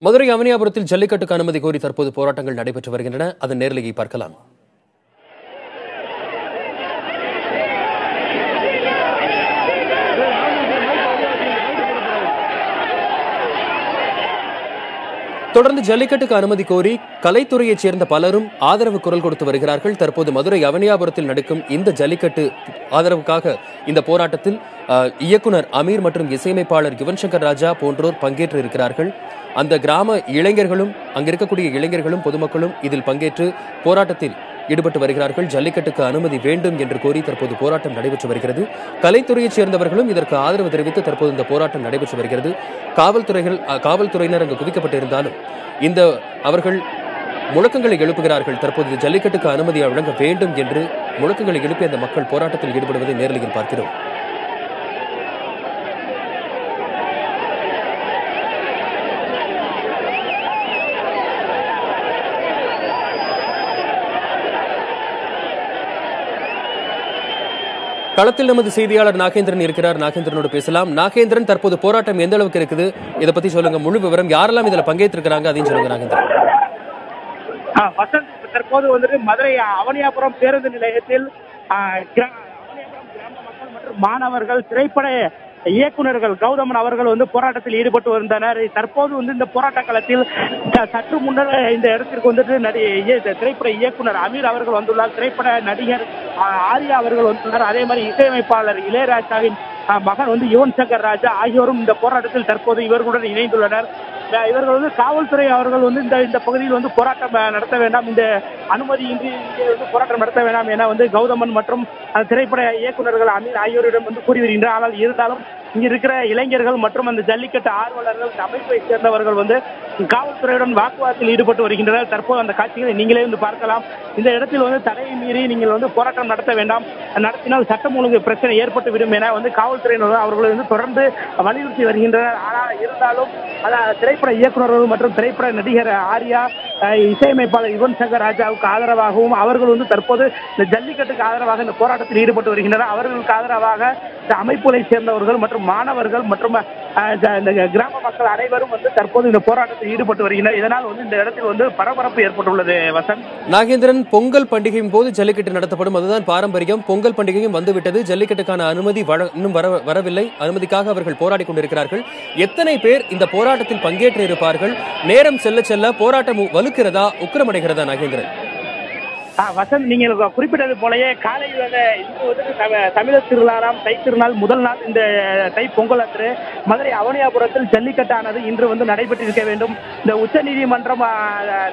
மதுரை அவனியாபுரத்தில் ஜல்லிக்கட்டுக்கு அனுமதி கோரி தற்போது போராட்டங்கள் நடைபெற்று வருகின்றன. அதன் நேரலையை பார்க்கலாம். தொடர்ந்து ஜல்லிக்கட்டுக்கு அனுமதி கோரி கலைத்துறையைச் சேர்ந்த பலரும் ஆதரவு குரல் கொடுத்து வருகிறார்கள். தற்போது மதுரை அவனியாபுரத்தில் நடக்கும் இந்த ஜல்லிக்கட்டு ஆதரவுக்காக இந்த போராட்டத்தில் இயக்குனர் அமீர் மற்றும் இசையமைப்பாளர் யுவன் சங்கர் ராஜா போன்றோர் பங்கேற்று இருக்கிறார்கள். அந்த கிராம இளைஞர்களும் அங்கிருக்கக்கூடிய இளைஞர்களும் பொதுமக்களும் இதில் பங்கேற்று போராட்டத்தில் ஈடுபட்டு வருகிறார்கள். ஜல்லிக்கட்டுக்கு அனுமதி வேண்டும் என்று கோரி தற்போது போராட்டம் நடைபெற்று வருகிறது. கலைத்துறையைச் சேர்ந்தவர்களும் இதற்கு ஆதரவு தெரிவித்து தற்போது இந்த போராட்டம் நடைபெற்று வருகிறது. காவல்துறையினர் அங்கு குவிக்கப்பட்டிருந்தாலும் அவர்கள் முழக்கங்களை எழுப்புகிறார்கள். தற்போது ஜல்லிக்கட்டுக்கு அனுமதி வழங்க வேண்டும் என்று முழக்கங்களை எழுப்பி அந்த மக்கள் போராட்டத்தில் ஈடுபடுவதை நேரலையில் பார்க்கிறோம். களத்தில் நமது செய்தியாளர் நாகேந்திரன் இருக்கிறார். நாகேந்திரனோடு பேசலாம். நாகேந்திரன், தற்போது போராட்டம் எந்த அளவுக்கு இருக்குது, இதை பத்தி சொல்லுங்க. முழு விவரம், யாரெல்லாம் இதுல பங்கேற்றிருக்கிறாங்க அதையும் சொல்லுங்க நாகேந்திரன். தற்போது மதுரை அவனியாபுரம் பேருந்து நிலையத்தில் அவனியாபுரம் கிராம மக்கள் மற்றும் மாணவர்கள், திரைப்பட இயக்குநர்கள் கௌதமன் அவர்கள் போராட்டத்தில் ஈடுபட்டு வந்தனர். தற்போது இந்த போராட்ட களத்தில் சற்று முன்னர் இந்த இடத்திற்கு திரைப்பட இயக்குனர் அமீர் அவர்கள் வந்துள்ளார். திரைப்பட நடிகர் ஆர்யா அவர்கள் வந்துள்ளார். அதே மாதிரி இசையமைப்பாளர் இளையராஜாவின் மகன் யுவன் சங்கர் ராஜா ஆகியோரும் இந்த போராட்டத்தில் தற்போது இவர்களுடன் இணைந்துள்ளனர். இவர்கள் காவல்துறை அவர்கள் இந்த பகுதியில் போராட்டம் நடத்த வேண்டாம், இந்த அனுமதியின்றி போராட்டம் நடத்த வேண்டாம் என கௌதமன் மற்றும் திரைப்பட இயக்குநர்கள் அமீர் ஆகியோரிடம் கூறி வருகின்றனர். ஆனால் இருந்தாலும் இங்க இருக்கிற இளைஞர்கள் மற்றும் அந்த ஜல்லிக்கட்டு ஆர்வலர்கள், இந்த அமைப்பை சேர்ந்தவர்கள் காவல்துறையுடன் வாக்குவாதத்தில் ஈடுபட்டு வருகின்றனர். தற்போது அந்த காட்சிகளை நீங்களே பார்க்கலாம். இந்த இடத்தில் தடையை மீறி நீங்கள் போராட்டம் நடத்த வேண்டாம், நடத்தினால் சட்டம் ஒழுங்கு பிரச்சனை ஏற்பட்டுவிடும் என காவல்துறையினர் அவர்கள் தொடர்ந்து வலியுறுத்தி வருகின்றனர். ஆனால் இருந்தாலும் திரைப்பட இயக்குநர்கள் மற்றும் திரைப்பட நடிகர் ஆர்யா, இசையமைப்பாளர் யுவன் சங்கர் ராஜாவுக்கு ஆதரவாகவும் அவர்கள் தற்போது இந்த ஜல்லிக்கட்டுக்கு ஆதரவாக இந்த போராட்டத்தில் ஈடுபட்டு வருகின்றனர். அவர்களுக்கு ஆதரவாக இந்த அமைப்புகளை சேர்ந்தவர்கள் மற்றும் மாணவர்கள் மற்றும் கிராம மக்கள் அனைவரும் தற்போது இந்த போராட்டத்தில் ஈடுபட்டு வருகின்றனர். இதனால் இந்த இடத்தில் பரபரப்பு ஏற்பட்டுள்ளது. வசந்த், நாகேந்திரன், பொங்கல் பண்டிகையின் போது ஜல்லிக்கட்டு நடத்தப்படும், அதுதான் பாரம்பரியம். பொங்கல் பண்டிகையும் வந்துவிட்டது. ஜல்லிக்கட்டுக்கான அனுமதி இன்னும் வரவில்லை. அனுமதிக்காக அவர்கள் போராடி கொண்டிருக்கிறார்கள். எத்தனை பேர் இந்த போராட்டத்தில் பங்கேற்று இருப்பார்கள்? நேரம் செல்ல செல்ல போராட்டம் வலுக்கிறதா, உக்கிரமடைகிறதா? நாகேந்திரன், வசந்த், நீங்கள் குறிப்பிட்டது போலயே காலையில் இன்று தமிழர் திருநாளாம் தை திருநாள் முதல் நாள் இந்த தை பொங்கல் அன்று மதுரை அவனியாபுரத்தில் ஜல்லிக்கட்டானது இன்று நடைபெற்றிருக்க வேண்டும். இந்த உச்ச நீதிமன்றம்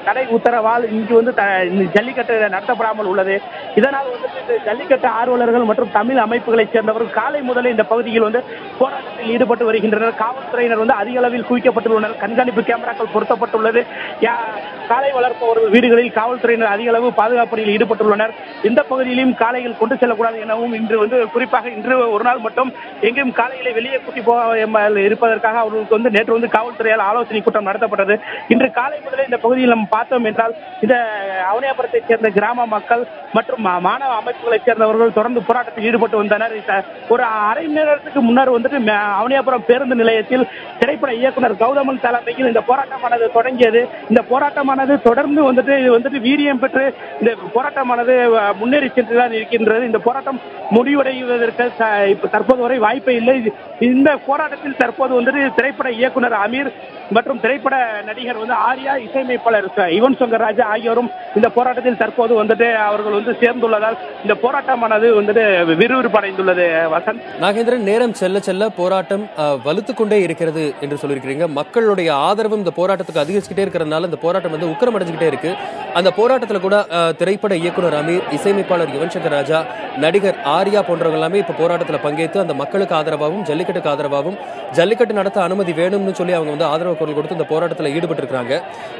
தடை உத்தரவால் இங்கு ஜல்லிக்கட்டு நடத்தப்படாமல் உள்ளது. இதனால் இந்த ஜல்லிக்கட்டு ஆர்வலர்கள் மற்றும் தமிழ் அமைப்புகளை சேர்ந்தவர்கள் காலை முதலே இந்த பகுதியில் போராட்டத்தில் ஈடுபட்டு வருகின்றனர். காவல்துறையினர் அதிக அளவில் குவிக்கப்பட்டுள்ளனர். கண்காணிப்பு கேமராக்கள் பொருத்தப்பட்டுள்ளது. காலை வளர்ப்பவர்கள் வீடுகளில் காவல்துறையினர் அதிக அளவு பாதுகாப்பு பணியில் ஈடுபட்டுள்ளனர். எந்த பகுதியிலும் காளைகள் கொண்டு செல்லக்கூடாது எனவும் குறிப்பாக இன்று ஒரு நாள் மட்டும் எங்கேயும் காளைகளை வெளியே கூட்டி போக இருப்பதற்காக அவர்களுக்கு நேற்று காவல்துறையால் ஆலோசனை கூட்டம் நடத்தப்பட்டது. இன்று காலை முதலே இந்த பகுதியில் நாம் பார்த்தோம் என்றால் இந்த அவனியாபுரத்தை சேர்ந்த கிராம மக்கள் மற்றும் மாணவ அமைப்புகளை சேர்ந்தவர்கள் தொடர்ந்து போராட்டத்தில் ஈடுபட்டு வந்தனர். ஒரு அரை மணி நேரத்துக்கு முன்னர் அவனியாபுரம் பேருந்து நிலையத்தில் திரைப்பட இயக்குனர் கௌதமன் தலைமையில் இந்த போராட்டமானது தொடங்கியது. இந்த போராட்டமானது தொடர்ந்து வீரியம் பெற்று இந்த போராட்டமானது முன்னேறி சென்றுதான் இருக்கின்றது. இந்த போராட்டம் முடிவடைவதற்கு தற்போது வரை வாய்ப்பே இல்லை. இந்த போராட்டத்தில் தற்போது திரைப்பட இயக்குனர் அமீர் மற்றும் திரைப்பட நடிகர் ஆர்யா, இசையமைப்பாளர் யுவன் சங்கர் ராஜா ஆகியோரும் இந்த போராட்டத்தில் தற்போது அவர்கள் சேர்ந்துள்ளதால் இந்த போராட்டமானது விறுவிறுப்படைந்துள்ளது. வசந்த், நாகேந்திரன், நேரம் செல்ல செல்ல போராட்டம் வலுத்துக் கொண்டே இருக்கிறது என்று சொல்லியிருக்கிறீங்க. மக்களுடைய ஆதரவும் இந்த போராட்டத்துக்கு அதிகரிச்சுக்கிட்டே இருக்கிறதுனால இந்த போராட்டம் உக்கிரமடைஞ்சுக்கிட்டே இருக்கு. அந்த போராட்டத்தில் கூட திரைப்பட இயக்குனர் அமீர், இசையமைப்பாளர் யுவன் சங்கர் ராஜா, நடிகர் ஆர்யா போன்றவங்க எல்லாமே இப்ப போராட்டத்தில் பங்கேற்று அந்த மக்களுக்கு ஆதரவாகவும் ஜல்லிக்கட்டுக்கு ஆதரவாகவும் ஜல்லிக்கட்டு நடத்த அனுமதி வேணும்னு சொல்லி அவங்க ஆதரவு குரல் கொடுத்து இந்த போராட்டத்தில் ஈடுபட்டு இருக்காங்க.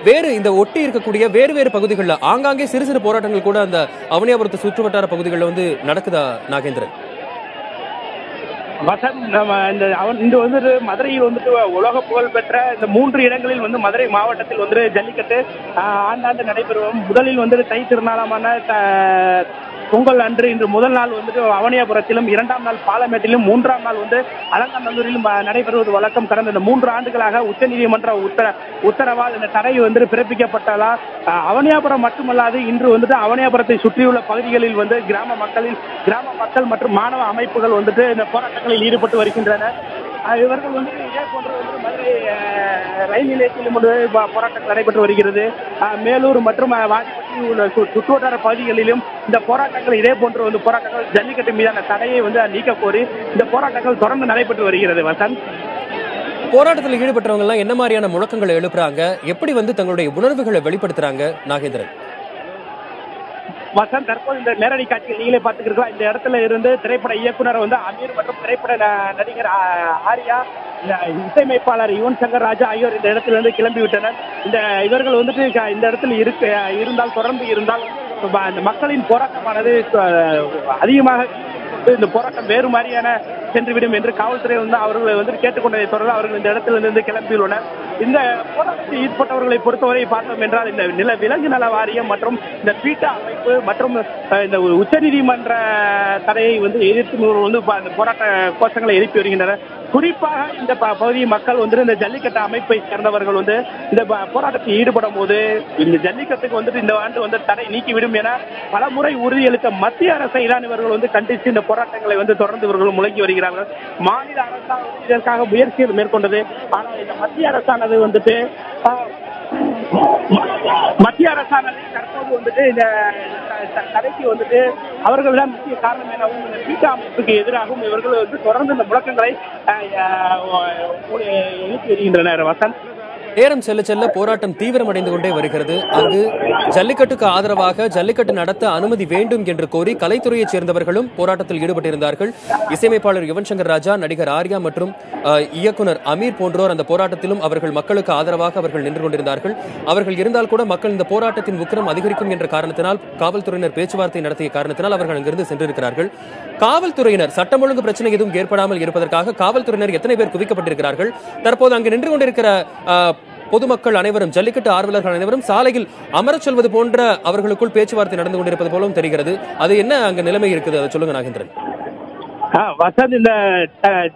வேறு இந்த ஒட்டி இருக்கக்கூடிய வேறு பகுதிகளில் ஆங்காங்கே சிறு சிறு போராட்டங்கள் கூட அந்த அவனியாபுரத்து சுற்றுவட்டார பகுதிகளில் நடக்குதா நாகேந்திரன்? வசந்த், மதுரையில் உலக புகழ் பெற்ற இந்த 3 இடங்களில் மதுரை மாவட்டத்தில் ஜல்லிக்கட்டு ஆண்டாண்டு நடைபெறும். முதலில் தை திருநாளாமான பொங்கல் அன்று இன்று முதல் நாள் வந்துட்டு அவனியாபுரத்திலும், 2ஆம் நாள் பாலமேட்டிலும், 3ஆம் நாள் வந்து அலங்காநல்லூரிலும் நடைபெறுவது வழக்கம். கடந்த இந்த 3 ஆண்டுகளாக உச்சநீதிமன்ற உத்தரவால் இந்த தடை வந்து பிறப்பிக்கப்பட்டதால் அவனியாபுரம் மட்டுமல்லாது இன்று வந்துட்டு அவனியாபுரத்தை சுற்றியுள்ள பகுதிகளில் வந்து கிராம மக்கள் மற்றும் மாணவ அமைப்புகள் வந்துட்டு இந்த போராட்டங்களில் ஈடுபட்டு வருகின்றனர். இவர்கள் வந்து இதே போன்ற வந்து மதுரை ரயில் நிலையத்திலும் போராட்டங்கள் நடைபெற்று வருகிறது. மேலூர் மற்றும் வாடிப்பட்டி உள்ள சுற்றுவட்டார பகுதிகளிலும் இந்த போராட்டங்கள் இதே போன்ற வந்து போராட்டங்கள் ஜல்லிக்கட்டு மீதான தடையை வந்து நீக்க கோரி இந்த போராட்டங்கள் தொடர்ந்து நடைபெற்று வருகிறது. வசந்த், போராட்டத்தில் ஈடுபட்டவங்க எல்லாம் என்ன மாதிரியான முழக்கங்களை எழுப்புறாங்க, எப்படி வந்து தங்களுடைய உணர்வுகளை வெளிப்படுத்துறாங்க நாகேந்திரன்? வசந்த், தற்போது இந்த நேரடி காட்சிகள் நீங்களே பார்த்துக்கிறீங்களா? இந்த இடத்துல இருந்து திரைப்பட இயக்குனர் வந்து அமீர் மற்றும் திரைப்பட நடிகர் ஆர்யா, இசையமைப்பாளர் யுவன் சங்கர் ராஜா ஆகியோர் இந்த இடத்துல இருந்து கிளம்பி விட்டனர். இவர்கள் வந்துட்டு இந்த இடத்துல இருந்தால் தொடர்ந்து இருந்தால் இந்த மக்களின் போராட்டமானது அதிகமாக இந்த போராட்டம் வேறு மாதிரியான சென்றுவிடும் என்று காவல்துறை வந்து அவர்களை வந்து கேட்டுக்கொண்டதை தொடர்ந்து அவர்கள் இந்த இடத்திலிருந்து கிளம்பியுள்ளனர். இந்த போராட்டத்தில் ஈடுபட்டவர்களை பொறுத்தவரை பார்த்தோம் என்றால் இந்த விலங்கு நல வாரியம் மற்றும் இந்த பீட்டா அமைப்பு மற்றும் இந்த உச்சநீதிமன்ற தடையை வந்து எதிர்த்து வந்து இந்த போராட்ட கோஷங்களை எழுப்பி வருகின்றனர். குறிப்பாக இந்த பகுதி மக்கள் வந்து இந்த ஜல்லிக்கட்டு அமைப்பை சேர்ந்தவர்கள் வந்து இந்த போராட்டத்தில் ஈடுபடும் போது இந்த ஜல்லிக்கட்டுக்கு வந்துட்டு இந்த ஆண்டு வந்து தடை நீக்கிவிடும் என பல முறை உறுதியளித்த மத்திய அரசை தான் இவர்கள் வந்து கண்டித்து இந்த போராட்டங்களை வந்து தொடர்ந்து இவர்கள் முழங்கி வருகிறார்கள். மாநில அரசாங்கம் இதற்காக முயற்சிகள் மேற்கொண்டது. ஆனால் இந்த மத்திய அரசானது வந்துட்டு தற்போது வந்துட்டு இந்த தடைக்கு வந்துட்டு அவர்கள் தான் முக்கிய காரணம் எனவும் இந்த பீட்டா அமைப்புக்கு எதிராகவும் இவர்கள் வந்து தொடர்ந்து இந்த முழக்கங்களை எழுப்பி வருகின்றனர். வசந்த், நேரம் செல்ல செல்ல போராட்டம் தீவிரமடைந்து கொண்டே வருகிறது. அங்கு ஜல்லிக்கட்டுக்கு ஆதரவாக ஜல்லிக்கட்டு நடத்த அனுமதி வேண்டும் என்று கோரி கலைத்துறையைச் சேர்ந்தவர்களும் போராட்டத்தில் ஈடுபட்டிருந்தார்கள். இசையமைப்பாளர் யுவன் சங்கர் ராஜா, நடிகர் ஆர்யா மற்றும் இயக்குனர் அமீர் போன்றோர் அந்த போராட்டத்திலும் அவர்கள் மக்களுக்கு ஆதரவாக அவர்கள் நின்று கொண்டிருந்தார்கள். அவர்கள் இருந்தால் கூட மக்கள் இந்த போராட்டத்தின் உக்கிரம் அதிகரிக்கும் என்ற காரணத்தினால் காவல்துறையினர் பேச்சுவார்த்தை நடத்திய காரணத்தினால் அவர்கள் அங்கிருந்து சென்றிருக்கிறார்கள். காவல்துறையினர் சட்டம் ஒழுங்கு பிரச்சனை எதுவும் ஏற்படாமல் இருப்பதற்காக காவல்துறையினர் எத்தனை பேர் குவிக்கப்பட்டிருக்கிறார்கள்? தற்போது அங்கு நின்று கொண்டிருக்கிற பொதுமக்கள் அனைவரும், ஜல்லிக்கட்டு ஆர்வலர்கள் அனைவரும் சாலையில் அமரச் சொல்வது போன்ற அவர்களுக்குள் பேச்சுவார்த்தை நடந்து கொண்டிருப்பது போலும் தெரிகிறது. அது என்ன அங்க நிலைமை இருக்குது, அதை சொல்லுங்க நாகேந்திரன். வசந்த், இந்த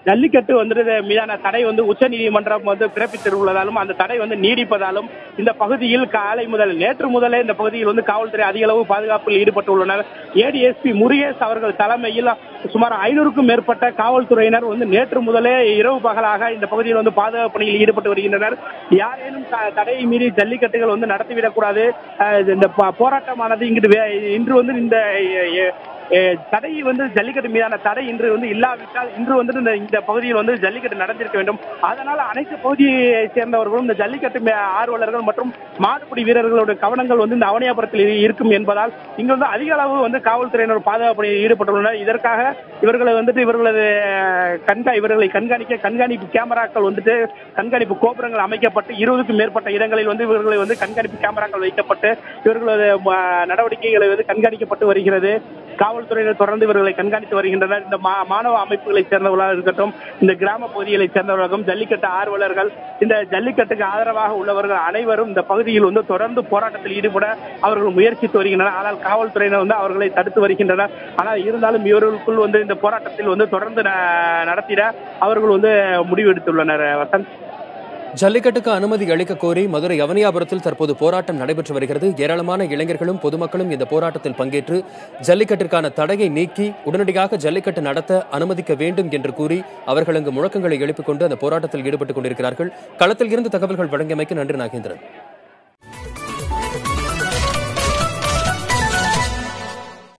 ஜல்லிக்கட்டு வந்துட்டு மீதான தடை வந்து உச்ச நீதிமன்றம் வந்து பிறப்பித்திருப்பதாலும் அந்த தடை வந்து நீடிப்பதாலும் இந்த பகுதியில் நேற்று முதலே இந்த பகுதியில் வந்து காவல்துறை அதிக அளவு பாதுகாப்பில் ஈடுபட்டுள்ளனர். ஏடிஎஸ்பி முருகேஷ் அவர்கள் தலைமையில் சுமார் 500க்கும் மேற்பட்ட காவல்துறையினர் வந்து நேற்று முதலே இரவு பகலாக இந்த பகுதியில் வந்து பாதுகாப்பு பணியில் ஈடுபட்டு வருகின்றனர். யாரேனும் தடையை மீறி ஜல்லிக்கட்டுகள் வந்து நடத்திவிடக்கூடாது. இந்த போராட்டமானது இன்று வந்து இந்த தடை வந்து ஜல்லிக்கட்டு மீதான தடை இன்று வந்து இல்லாவிட்டால் இன்று வந்து இந்த பகுதியில் வந்து ஜல்லிக்கட்டு நடந்திருக்க வேண்டும். அதனால அனைத்து பகுதியை சேர்ந்தவர்களும் இந்த ஜல்லிக்கட்டு ஆர்வலர்கள் மற்றும் மாடுபிடி வீரர்களுடைய கவனங்கள் வந்து இந்த அவனியாபுரத்தில் இருக்கும் என்பதால் இங்கு வந்து அதிக அளவு வந்து காவல்துறையினர் பாதுகாப்பு பணியில் ஈடுபட்டுள்ளனர். இதற்காக இவர்களை கண்காணிப்பு கேமராக்கள் வந்துட்டு கண்காணிப்பு கோபுரங்கள் அமைக்கப்பட்டு 20க்கும் மேற்பட்ட இடங்களில் வந்து இவர்களை வந்து கண்காணிப்பு கேமராக்கள் வைக்கப்பட்டு இவர்களது நடவடிக்கைகளை வந்து கண்காணிக்கப்பட்டு வருகிறது. காவல்துறையினர் தொடர்ந்து இவர்களை கண்காணித்து வருகின்றனர். இந்த மாணவ அமைப்புகளை சேர்ந்தவர்களாக இருக்கட்டும், இந்த கிராம பகுதிகளை சேர்ந்தவர்களும், ஜல்லிக்கட்டு ஆர்வலர்கள், இந்த ஜல்லிக்கட்டுக்கு ஆதரவாக உள்ளவர்கள் அனைவரும் இந்த பகுதியில் வந்து தொடர்ந்து போராட்டத்தில் ஈடுபட அவர்கள் முயற்சித்து வருகின்றனர். ஆனால் காவல்துறையினர் வந்து அவர்களை தடுத்து வருகின்றனர். ஆனால் இருந்தாலும் இவர்களுக்குள் வந்து இந்த போராட்டத்தில் வந்து தொடர்ந்து நடத்திட அவர்கள் வந்து முடிவெடுத்துள்ளனர். வசந்த், ஜல்லிக்கட்டுக்கு அனுமதி அளிக்க கோரி மதுரை அவனியாபுரத்தில் தற்போது போராட்டம் நடைபெற்று வருகிறது. ஏராளமான இளைஞர்களும் பொதுமக்களும் இந்த போராட்டத்தில் பங்கேற்று ஜல்லிக்கட்டிற்கான தடையை நீக்கி உடனடியாக ஜல்லிக்கட்டு நடத்த அனுமதிக்க வேண்டும் என்று கூறி அவர்கள் அங்கு முழக்கங்களை எழுப்பிக் கொண்டு அந்த போராட்டத்தில் ஈடுபட்டுக் கொண்டிருக்கிறார்கள். களத்தில் இருந்து தகவல்கள் வழங்கியமைக்கு நன்றி நாகேந்திரன்.